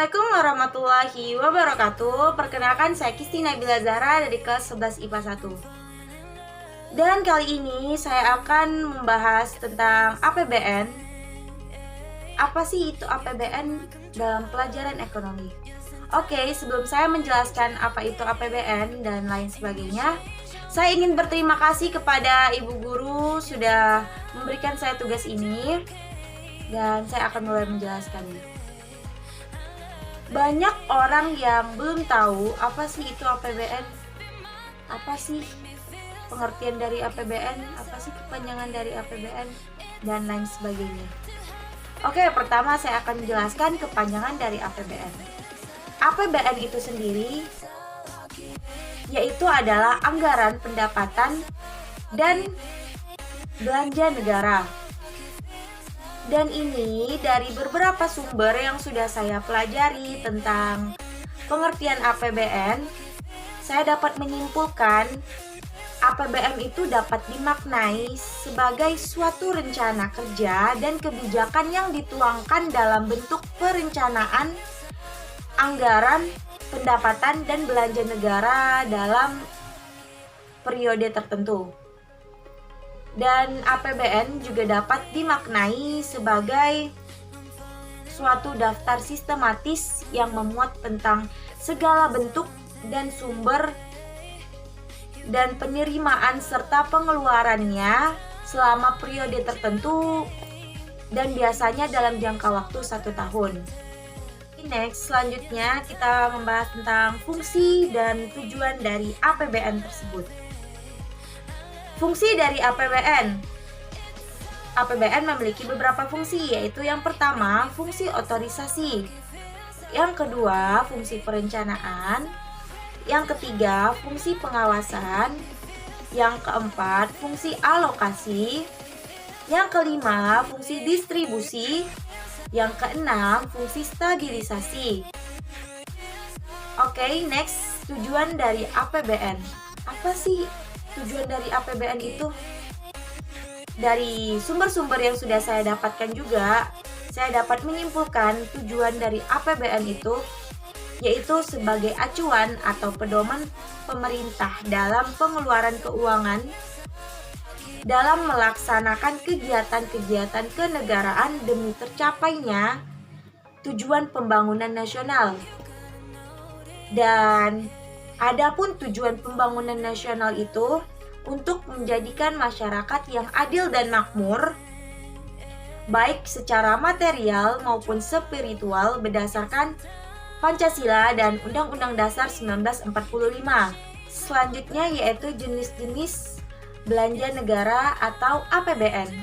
Assalamualaikum warahmatullahi wabarakatuh. Perkenalkan, saya Kisti Nabila Zahra dari kelas 11 IPA 1. Dan kali ini saya akan membahas tentang APBN. Apa sih itu APBN dalam pelajaran ekonomi? Oke, sebelum saya menjelaskan apa itu APBN dan lain sebagainya, saya ingin berterima kasih kepada Ibu Guru sudah memberikan saya tugas ini. Dan saya akan mulai menjelaskannya. Banyak orang yang belum tahu apa sih itu APBN, apa sih pengertian dari APBN, apa sih kepanjangan dari APBN, dan lain sebagainya. Oke, pertama saya akan menjelaskan kepanjangan dari APBN. APBN itu sendiri yaitu adalah anggaran pendapatan dan belanja negara. Dan ini dari beberapa sumber yang sudah saya pelajari tentang pengertian APBN, saya dapat menyimpulkan APBN itu dapat dimaknai sebagai suatu rencana kerja dan kebijakan yang dituangkan dalam bentuk perencanaan, anggaran, pendapatan, dan belanja negara dalam periode tertentu. Dan APBN juga dapat dimaknai sebagai suatu daftar sistematis yang memuat tentang segala bentuk dan sumber dan penerimaan serta pengeluarannya selama periode tertentu dan biasanya dalam jangka waktu 1 tahun. Next, selanjutnya kita membahas tentang fungsi dan tujuan dari APBN tersebut. Fungsi dari APBN. APBN memiliki beberapa fungsi, yaitu yang pertama, fungsi otorisasi. Yang kedua, fungsi perencanaan. Yang ketiga, fungsi pengawasan. Yang keempat, fungsi alokasi. Yang kelima, fungsi distribusi. Yang keenam, fungsi stabilisasi. Oke, next, tujuan dari APBN. Apa sih tujuan dari APBN itu? Dari sumber-sumber yang sudah saya dapatkan juga, saya dapat menyimpulkan tujuan dari APBN itu yaitu sebagai acuan atau pedoman pemerintah dalam pengeluaran keuangan dalam melaksanakan kegiatan-kegiatan kenegaraan demi tercapainya tujuan pembangunan nasional. Dan adapun tujuan pembangunan nasional itu untuk menjadikan masyarakat yang adil dan makmur, baik secara material maupun spiritual berdasarkan Pancasila dan Undang-Undang Dasar 1945. Selanjutnya yaitu jenis-jenis belanja negara atau APBN.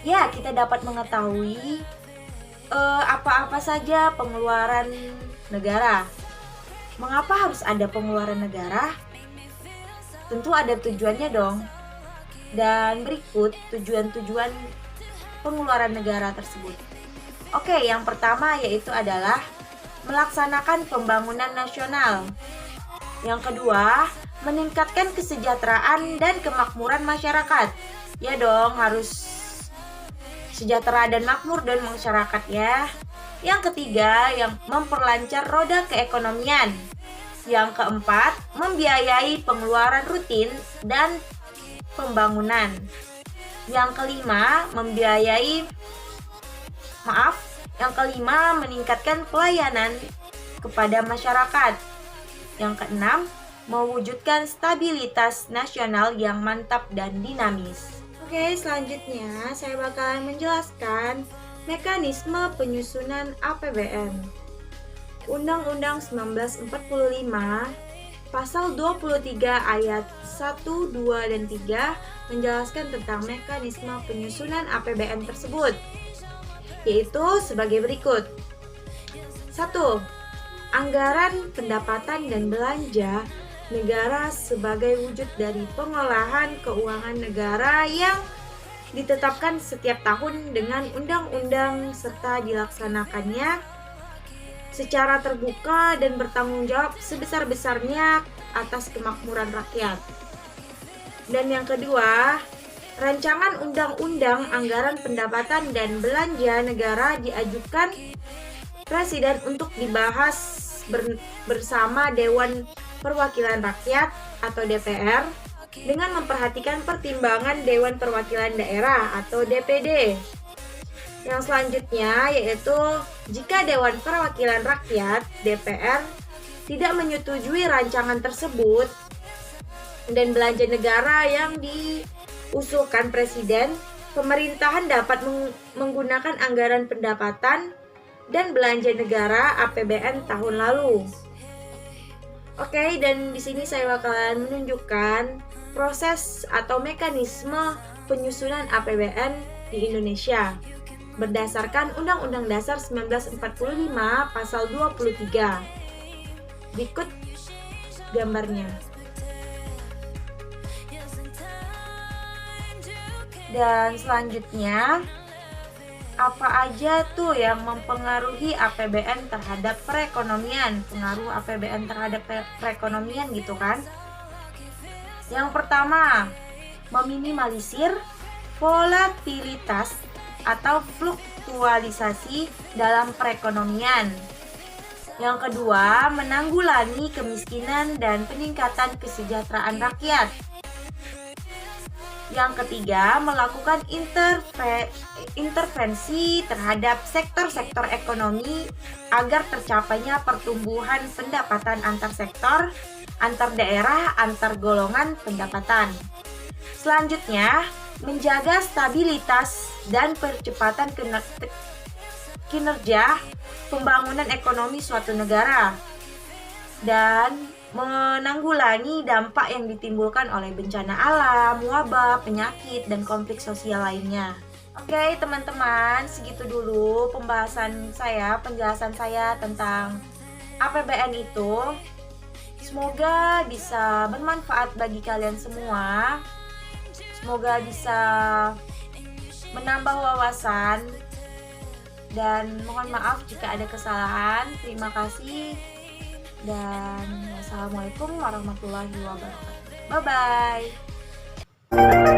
Ya, kita dapat mengetahui apa-apa saja pengeluaran negara. Mengapa harus ada pengeluaran negara? Tentu ada tujuannya dong. Dan berikut tujuan-tujuan pengeluaran negara tersebut. Oke, yang pertama yaitu adalah melaksanakan pembangunan nasional. Yang kedua, meningkatkan kesejahteraan dan kemakmuran masyarakat. Ya dong, harus sejahtera dan makmur dan masyarakat ya. Yang ketiga, yang memperlancar roda keekonomian. Yang keempat, membiayai pengeluaran rutin dan pembangunan. Yang kelima, meningkatkan pelayanan kepada masyarakat. Yang keenam, mewujudkan stabilitas nasional yang mantap dan dinamis. Oke, selanjutnya saya bakalan menjelaskan mekanisme penyusunan APBN. Undang-Undang 1945 Pasal 23 ayat 1, 2, dan 3 menjelaskan tentang mekanisme penyusunan APBN tersebut, yaitu sebagai berikut. 1. Anggaran pendapatan dan belanja negara sebagai wujud dari pengolahan keuangan negara yang ditetapkan setiap tahun dengan undang-undang serta dilaksanakannya secara terbuka dan bertanggung jawab sebesar-besarnya atas kemakmuran rakyat. Dan yang kedua, rancangan undang-undang anggaran pendapatan dan belanja negara diajukan Presiden untuk dibahas bersama Dewan Perwakilan Rakyat atau DPR dengan memperhatikan pertimbangan Dewan Perwakilan Daerah atau DPD. Yang selanjutnya yaitu jika Dewan Perwakilan Rakyat (DPR) tidak menyetujui rancangan tersebut dan belanja negara yang diusulkan Presiden, pemerintahan dapat menggunakan anggaran pendapatan dan belanja negara APBN tahun lalu. Oke, dan di sini saya bakalan menunjukkan proses atau mekanisme penyusunan APBN di Indonesia berdasarkan Undang-Undang Dasar 1945 Pasal 23. Berikut gambarnya. Dan selanjutnya, apa aja tuh yang mempengaruhi APBN terhadap perekonomian? Pengaruh APBN terhadap perekonomian gitu kan? Yang pertama, meminimalisir volatilitas atau fluktualisasi dalam perekonomian. Yang kedua, menanggulangi kemiskinan dan peningkatan kesejahteraan rakyat. Yang ketiga, melakukan intervensi terhadap sektor-sektor ekonomi agar tercapainya pertumbuhan pendapatan antar sektor, antar daerah, antar golongan pendapatan. Selanjutnya, menjaga stabilitas dan percepatan kinerja pembangunan ekonomi suatu negara dan menanggulangi dampak yang ditimbulkan oleh bencana alam, wabah, penyakit, dan konflik sosial lainnya. Oke teman-teman, segitu dulu penjelasan saya tentang APBN itu. Semoga bisa bermanfaat bagi kalian semua. Semoga bisa menambah wawasan. Dan mohon maaf jika ada kesalahan. Terima kasih. Dan wassalamualaikum warahmatullahi wabarakatuh. Bye-bye.